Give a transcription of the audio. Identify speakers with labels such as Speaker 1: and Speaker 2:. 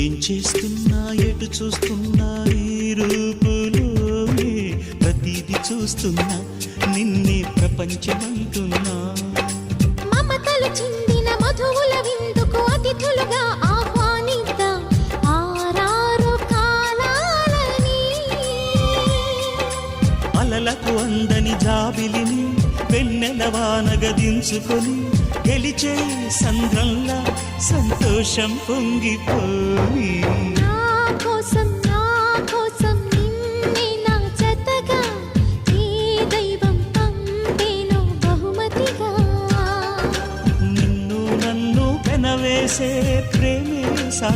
Speaker 1: ఏం చేస్తున్నా ఎటు చూస్తున్నా ఈ రూపులోనే ప్రతిదీ చూస్తున్నా నిన్నే ప్రపంచమంటున్నా.
Speaker 2: మమతలు చిందిన మధువుల విందుకు అతిథులుగా ఆహ్వానిద్దాం ఆరారు కాలాలని.
Speaker 1: అలలకు అందని జాబిలిని వెన్నెల వానగదించుకొని గెలిచే సంద్రంలా సంతోషం పొంగిపోయి.
Speaker 2: నా కోసం నిన్నే నా జతగా ఈ దైవం పంపేను బహుమతిగా.
Speaker 1: నిన్ను నన్ను పెనవేసే ప్రేమే